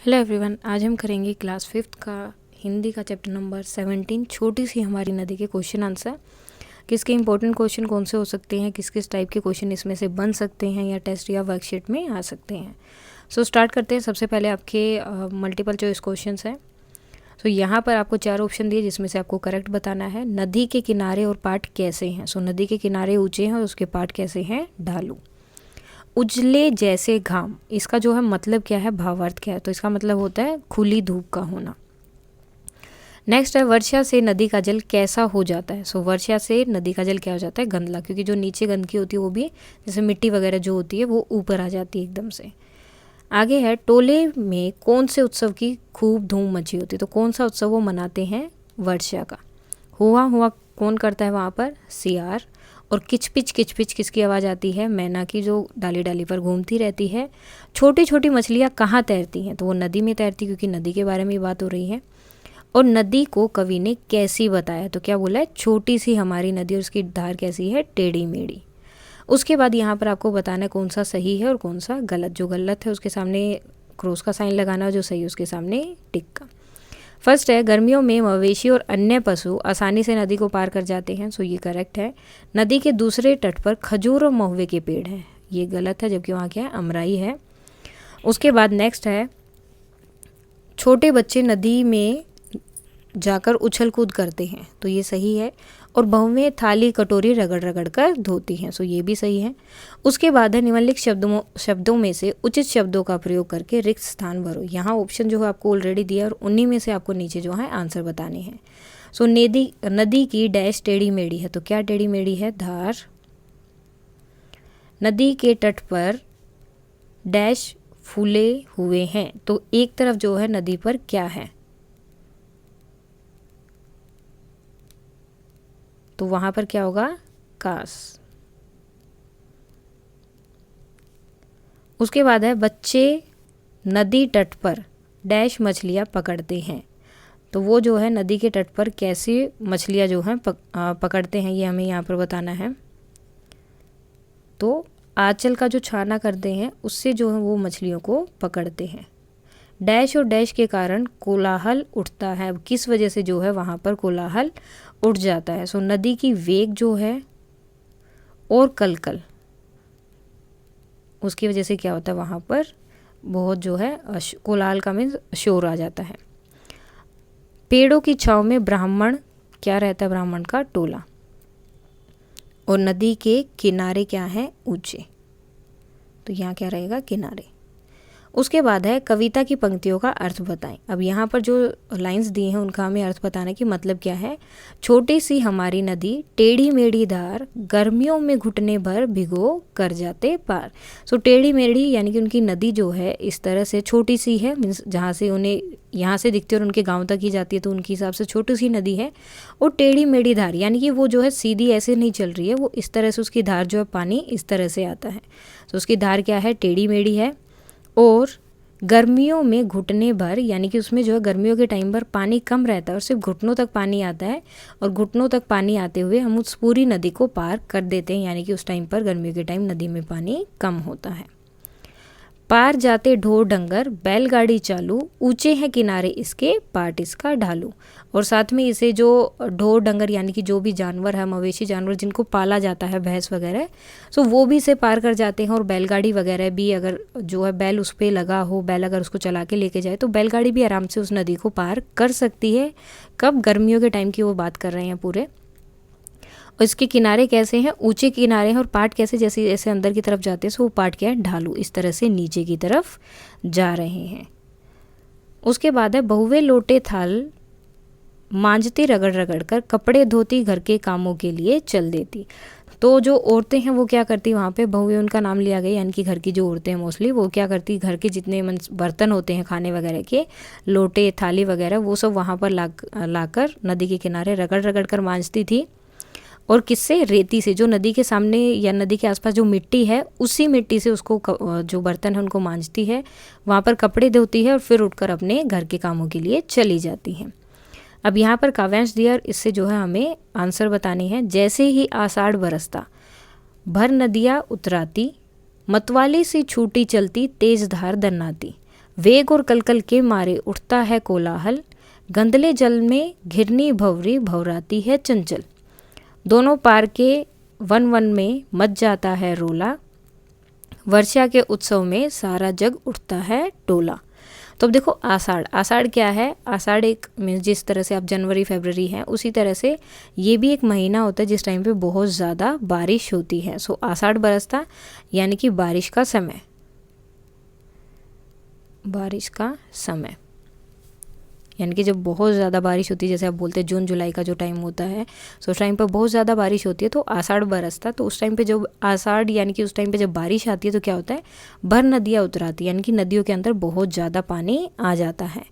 Hello everyone, आज हम करेंगे क्लास 5th का हिंदी का चैप्टर नंबर 17 छोटी सी हमारी नदी के क्वेश्चन आंसर। किसके इंपॉर्टेंट क्वेश्चन कौन से हो सकते हैं, किस किस टाइप के क्वेश्चन इसमें से बन सकते हैं या टेस्ट या वर्कशीट में आ सकते हैं। सो स्टार्ट करते हैं। सबसे पहले आपके मल्टीपल चॉइस क्वेश्चन है। सो यहाँ पर आपको 4 ऑप्शन दिए जिसमें से आपको करेक्ट बताना है। नदी के किनारे और पाट कैसे हैं। सो नदी के किनारे ऊंचे हैं और उसके पाट कैसे हैं, ढालू। उजले जैसे घाम, इसका जो है मतलब क्या है, भावार्थ क्या है, तो इसका मतलब होता है खुली धूप का होना। नेक्स्ट है वर्षा से नदी का जल कैसा हो जाता है। सो वर्षा से नदी का जल क्या हो जाता है, गंदला, क्योंकि जो नीचे गंदगी होती है वो भी जैसे मिट्टी वगैरह जो होती है वो ऊपर आ जाती है एकदम से। आगे है टोले में कौन से उत्सव की खूब धूम मची होती है। तो कौन सा उत्सव वो मनाते हैं, वर्षा का। हुआ हुआ कौन करता है वहाँ पर, सियार। और किचपिच किचपिच किसकी आवाज़ आती है, मैना की, जो डाली डाली पर घूमती रहती है। छोटी छोटी मछलियाँ कहाँ तैरती हैं, तो वो नदी में तैरती, क्योंकि नदी के बारे में बात हो रही है। और नदी को कवि ने कैसी बताया, तो क्या बोला है, छोटी सी हमारी नदी और उसकी धार कैसी है, टेढ़ी मेढ़ी। उसके बाद यहाँ पर आपको बताना है कौन सा सही है और कौन सा गलत। जो गलत है उसके सामने क्रॉस का साइन लगाना, जो सही है उसके सामने टिक का। फर्स्ट है गर्मियों में मवेशी और अन्य पशु आसानी से नदी को पार कर जाते हैं। सो ये करेक्ट है। नदी के दूसरे तट पर खजूर और महुए के पेड़ हैं, ये गलत है, जबकि वहाँ क्या है, अमराई है। उसके बाद नेक्स्ट है छोटे बच्चे नदी में जाकर उछल कूद करते हैं, तो ये सही है। और बहुएं थाली कटोरी रगड़ रगड़ कर धोती हैं, सो ये भी सही है। उसके बाद है निम्नलिखित शब्दों में से उचित शब्दों का प्रयोग करके रिक्त स्थान भरो। यहाँ ऑप्शन जो है आपको ऑलरेडी दिया और उन्हीं में से आपको नीचे जो है आंसर बताने हैं। सो नदी की डैश टेढ़ी मेढ़ी है, तो क्या टेढ़ी मेढ़ी है, धार। नदी के तट पर डैश फूले हुए हैं, तो एक तरफ जो है नदी पर क्या है, तो वहां पर क्या होगा, कास। उसके बाद है बच्चे नदी तट पर डैश मछलियां पकड़ते हैं, तो वो जो है नदी के तट पर कैसी मछलियां जो हैं पकड़ते हैं, ये हमें यहाँ पर बताना है। तो आंचल का जो छाना करते हैं उससे जो है वो मछलियों को पकड़ते हैं। डैश और डैश के कारण कोलाहल उठता है, अब किस वजह से जो है वहाँ पर कोलाहल उठ जाता है। सो नदी की वेग जो है और कलकल, उसकी वजह से क्या होता है, वहाँ पर बहुत जो है कोलाहल का मीन्स शोर आ जाता है। पेड़ों की छांव में ब्राह्मण क्या रहता है, ब्राह्मण का टोला। और नदी के किनारे क्या है, ऊंचे, तो यहाँ क्या रहेगा, किनारे। उसके बाद है कविता की पंक्तियों का अर्थ बताएं। अब यहाँ पर जो लाइंस दिए हैं उनका हमें अर्थ बताना कि मतलब क्या है। छोटी सी हमारी नदी टेढ़ी मेढ़ी धार गर्मियों में घुटने भर भिगो कर जाते पार। सो टेढ़ी मेढ़ी यानी कि उनकी नदी जो है इस तरह से छोटी सी है, मीन्स जहाँ से उन्हें यहाँ से दिखती है और उनके गांव तक ही जाती है, तो उनके हिसाब से छोटी सी नदी है। और टेढ़ी मेढ़ी धार यानी कि वो जो है सीधी ऐसे नहीं चल रही है, वो इस तरह से उसकी धार जो है पानी इस तरह से आता है, तो उसकी धार क्या है, टेढ़ी मेढ़ी है। और गर्मियों में घुटने भर यानी कि उसमें जो है गर्मियों के टाइम पर पानी कम रहता है और सिर्फ घुटनों तक पानी आता है, और घुटनों तक पानी आते हुए हम उस पूरी नदी को पार कर देते हैं, यानी कि उस टाइम पर गर्मियों के टाइम नदी में पानी कम होता है। पार जाते ढोर डंगर बैलगाड़ी चालू ऊंचे हैं किनारे इसके पाट इसका ढालू। और साथ में इसे जो ढोर डंगर यानी कि जो भी जानवर है, मवेशी जानवर जिनको पाला जाता है, भैंस वगैरह, सो वो भी इसे पार कर जाते हैं। और बैलगाड़ी वगैरह भी, अगर जो है बैल उस पर लगा हो, बैल अगर उसको चला के लेके जाए, तो बैलगाड़ी भी आराम से उस नदी को पार कर सकती है। कब, गर्मियों के टाइम की वो बात कर रहे हैं पूरे। और इसके किनारे कैसे हैं, ऊंचे किनारे हैं। और पाट कैसे, जैसे जैसे अंदर की तरफ जाते हैं, सो वो पाट क्या है, ढालू, इस तरह से नीचे की तरफ जा रहे हैं। उसके बाद है बहुवे लोटे थाल मांजती रगड़ रगड़ कर कपड़े धोती घर के कामों के लिए चल देती। तो जो औरतें हैं वो क्या करती, वहाँ पे बहुए उनका नाम लिया गया, यानी कि घर की जो औरतें हैं मोस्टली, वो क्या करती, घर के जितने बर्तन होते हैं खाने वगैरह के, लोटे थाली वगैरह, वो सब वहाँ पर लाकर नदी के किनारे रगड़ रगड़ कर मांजती थी। और किससे, रेती से, जो नदी के सामने या नदी के आसपास जो मिट्टी है उसी मिट्टी से उसको जो बर्तन है उनको मांजती है, वहाँ पर कपड़े धोती है और फिर उठकर अपने घर के कामों के लिए चली जाती हैं। अब यहाँ पर काव्यांश दिया और इससे जो है हमें आंसर बतानी है। जैसे ही आषाढ़ बरसता भर नदियाँ उतराती मतवाली सी छूटी चलती तेज धार दन्नाती। वेग और कलकल के मारे उठता है कोलाहल, गंदले जल में घिरनी भंवरी भंवराती है चंचल। दोनों पार के वन वन में मच जाता है रोला, वर्षा के उत्सव में सारा जग उठता है टोला। तो अब देखो आषाढ़, आषाढ़ क्या है, आषाढ़ एक मीन्स जिस तरह से आप जनवरी फरवरी है उसी तरह से ये भी एक महीना होता है जिस टाइम पे बहुत ज़्यादा बारिश होती है। सो आषाढ़ बरसता यानी कि बारिश का समय, बारिश का समय यानी कि जब बहुत ज़्यादा बारिश होती है, जैसे आप बोलते हैं जून जुलाई का जो टाइम होता है, सो उस टाइम पर बहुत ज़्यादा बारिश होती है तो आषाढ़ बरसता। तो उस टाइम पे जब आषाढ़ यानी कि उस टाइम पे जब बारिश आती है तो क्या होता है, भर नदियाँ उतराती यानी कि नदियों के अंदर बहुत ज़्यादा पानी आ जाता है।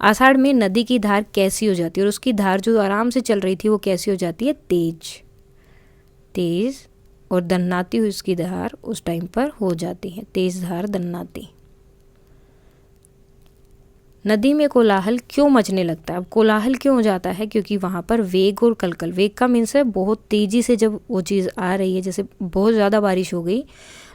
आषाढ़ में नदी की धार कैसी हो जाती है, और उसकी धार जो आराम से चल रही थी वो कैसी हो जाती है, तेज, तेज और दन्नाती हुई उसकी धार उस टाइम पर हो जाती है, तेज धार दन्नाती। नदी में कोलाहल क्यों मचने लगता है, अब कोलाहल क्यों हो जाता है, क्योंकि वहाँ पर वेग और कलकल, वेग का मीन्स है बहुत तेज़ी से जब वो चीज़ आ रही है, जैसे बहुत ज़्यादा बारिश हो गई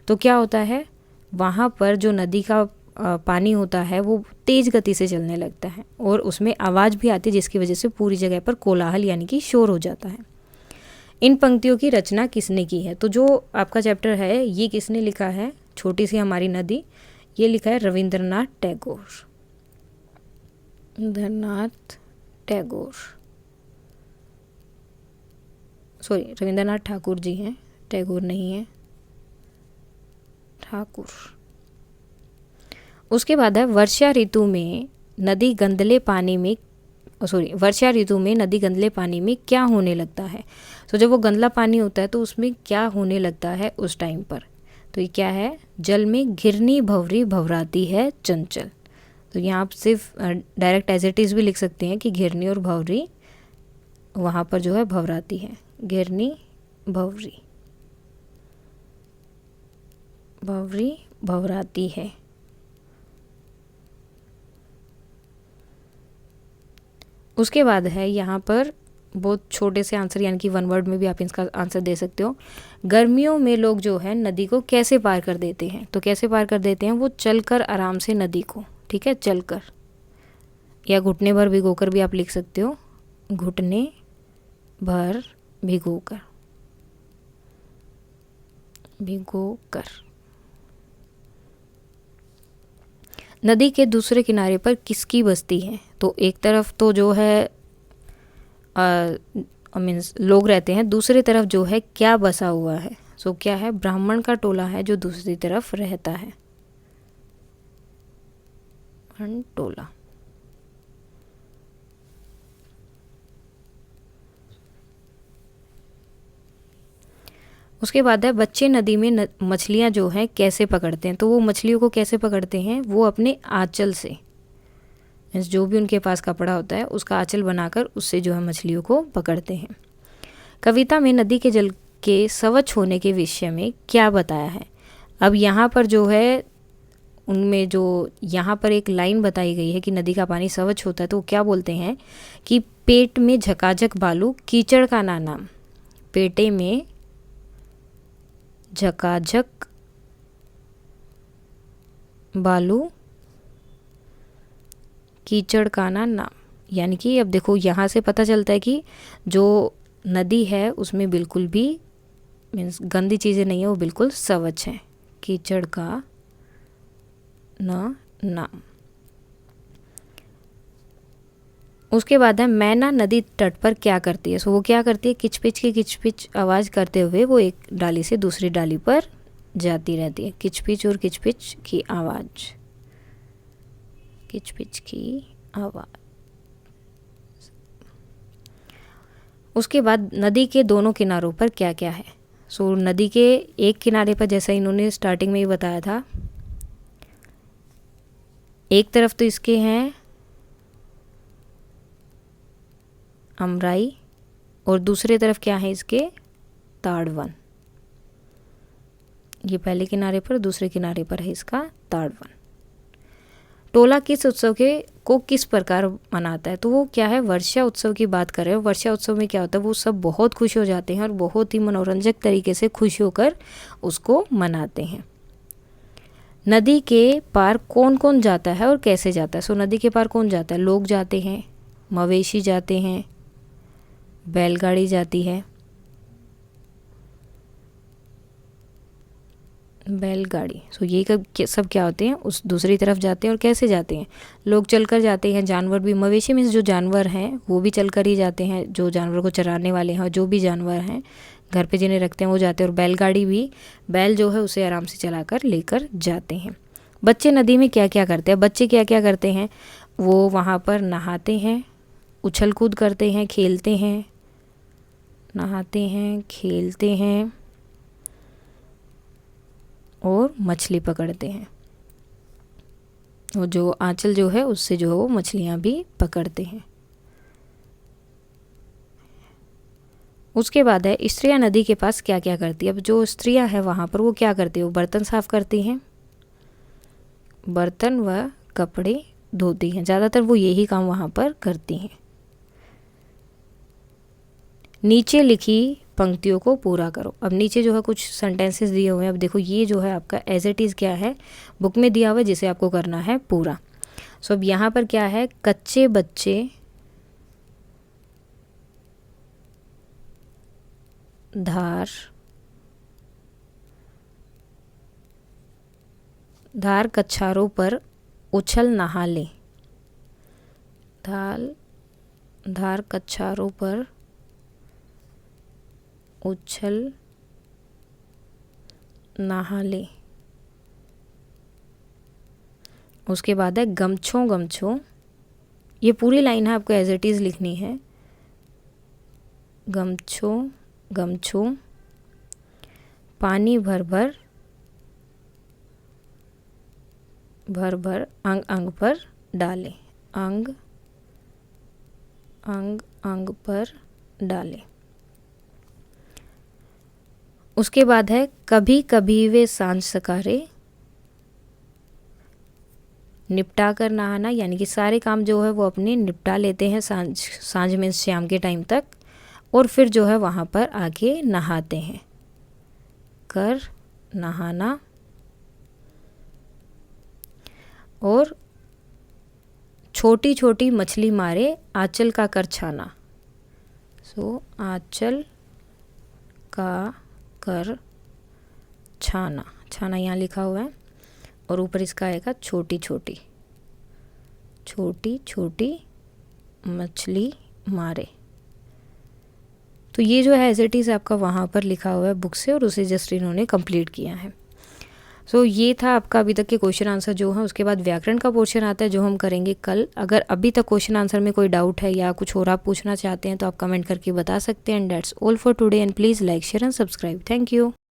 तो क्या होता है वहाँ पर जो नदी का पानी होता है वो तेज़ गति से चलने लगता है और उसमें आवाज़ भी आती है जिसकी वजह से पूरी जगह पर कोलाहल यानी कि शोर हो जाता है। इन पंक्तियों की रचना किसने की है, तो जो आपका चैप्टर है ये किसने लिखा है, छोटी सी हमारी नदी, ये लिखा है रविंद्रनाथ टैगोर, रविंद्रनाथ टैगोर, सॉरी रविंद्रनाथ ठाकुर जी हैं, टैगोर नहीं है, ठाकुर। उसके बाद है वर्षा ऋतु में नदी गंदले पानी में, सॉरी वर्षा ऋतु में नदी गंदले पानी में क्या होने लगता है। तो जब वो गंदला पानी होता है तो उसमें क्या होने लगता है उस टाइम पर, तो ये क्या है, जल में घिरनी भंवरी भंवराती है चंचल। तो यहाँ आप सिर्फ डायरेक्ट एज इट इज़ भी लिख सकते हैं कि घिरनी और भंवरी वहाँ पर जो है भंवराती है, घिरनी भंवरी, भंवरी भंवराती है। उसके बाद है यहाँ पर बहुत छोटे से आंसर यानी कि वन वर्ड में भी आप इसका आंसर दे सकते हो। गर्मियों में लोग जो है नदी को कैसे पार कर देते हैं, तो कैसे पार कर देते हैं, वो चलकर आराम से नदी को, ठीक है, चलकर या घुटने भर भिगोकर भी आप लिख सकते हो, घुटने भर भिगोकर, भिगोकर। नदी के दूसरे किनारे पर किसकी बस्ती है, तो एक तरफ तो जो है मीन्स लोग रहते हैं, दूसरी तरफ जो है क्या बसा हुआ है, सो क्या है, ब्राह्मण का टोला है जो दूसरी तरफ रहता है, टोला। उसके बाद है बच्चे नदी में मछलियाँ जो हैं कैसे पकड़ते हैं, तो वो मछलियों को कैसे पकड़ते हैं, वो अपने आंचल से, जो भी उनके पास कपड़ा होता है उसका आंचल बनाकर उससे जो है मछलियों को पकड़ते हैं। कविता में नदी के जल के स्वच्छ होने के विषय में क्या बताया है। अब यहाँ पर जो है उनमें जो यहाँ पर एक लाइन बताई गई है कि नदी का पानी स्वच्छ होता है, तो क्या बोलते हैं कि पेट में झकाझक बालू कीचड़ का ना नाम, पेटे में झकाझक बालू कीचड़ का ना नाम, यानी कि अब देखो यहाँ से पता चलता है कि जो नदी है उसमें बिल्कुल भी मीन्स गंदी चीज़ें नहीं है, वो बिल्कुल स्वच्छ है, कीचड़ का ना नाम। उसके बाद है मैना नदी तट पर क्या करती है, सो वो क्या करती है, किचपिच की किचपिच आवाज़ करते हुए वो एक डाली से दूसरी डाली पर जाती रहती है, किचपिच और किचपिच की आवाज़, किचपिच की आवाज़। उसके बाद नदी के दोनों किनारों पर क्या क्या है, सो नदी के एक किनारे पर जैसा इन्होंने स्टार्टिंग में ही बताया था, एक तरफ तो इसके हैं अमराई और दूसरे तरफ क्या है इसके ताड़वन, ये पहले किनारे पर, दूसरे किनारे पर है इसका ताड़वन। टोला किस उत्सव को किस प्रकार मनाता है, तो वो क्या है, वर्षा उत्सव की बात कर रहे हो। वर्षा उत्सव में क्या होता है, वो सब बहुत खुश हो जाते हैं और बहुत ही मनोरंजक तरीके से खुश होकर उसको मनाते हैं। नदी के पार कौन कौन जाता है और कैसे जाता है? सो नदी के पार कौन जाता है? लोग जाते हैं, मवेशी जाते हैं, बैलगाड़ी जाती है, बैलगाड़ी। सो ये सब क्या होते हैं? उस दूसरी तरफ जाते हैं। और कैसे जाते हैं? लोग चलकर जाते हैं, जानवर भी, मवेशी में जो जानवर हैं वो भी चलकर ही जाते हैं, जो जानवर को चराने वाले हैं और जो भी जानवर हैं घर पे जिन्हें रखते हैं वो जाते हैं। और बैलगाड़ी भी, बैल जो है उसे आराम से चलाकर लेकर जाते हैं। बच्चे नदी में क्या क्या करते हैं? बच्चे क्या क्या करते हैं? वो वहाँ पर नहाते हैं, उछल कूद करते हैं, खेलते हैं, नहाते हैं, खेलते हैं और मछली पकड़ते हैं। और जो आंचल जो है उससे जो है वो मछलियाँ भी पकड़ते हैं। उसके बाद है स्त्रियाँ नदी के पास क्या क्या करती है? अब जो स्त्रियाँ हैं वहाँ पर वो क्या करती है? वो बर्तन साफ करती हैं, बर्तन व कपड़े धोती हैं। ज़्यादातर वो यही काम वहाँ पर करती हैं। नीचे लिखी पंक्तियों को पूरा करो। अब नीचे जो है कुछ सेंटेंसेस दिए हुए हैं। अब देखो ये जो है आपका एज इट इज़ क्या है, बुक में दिया हुआ है, जिसे आपको करना है पूरा। सो अब यहाँ पर क्या है? कच्चे बच्चे धार कछारों पर उछल नहा ले। धार कछारों पर उछल नहा ले। उसके बाद है गमछों गमछों। ये पूरी लाइन है, आपको एज इट इज़ लिखनी है। गमछों गमछों पानी भर भर अंग अंग पर डाले। अंग अंग अंग पर डाले। उसके बाद है कभी कभी वे सांझ सकारे। निपटा कर नहाना, यानी कि सारे काम जो है वो अपने निपटा लेते हैं सांझ में, शाम के टाइम तक, और फिर जो है वहाँ पर आके नहाते हैं। कर नहाना। और छोटी छोटी मछली मारे आंचल का कर छाना। सो आंचल का कर छाना। छाना यहाँ लिखा हुआ है और ऊपर इसका आएगा छोटी छोटी, छोटी छोटी मछली मारे। तो ये जो है एज इट इज़ आपका वहाँ पर लिखा हुआ है बुक से, और उसे जस्ट इन्होंने कंप्लीट किया है। सो ये था आपका अभी तक के क्वेश्चन आंसर जो है। उसके बाद व्याकरण का पोर्शन आता है जो हम करेंगे कल। अगर अभी तक क्वेश्चन आंसर में कोई डाउट है या कुछ और आप पूछना चाहते हैं तो आप कमेंट करके बता सकते हैं। And that's all for today, and please like, share and subscribe. Thank you.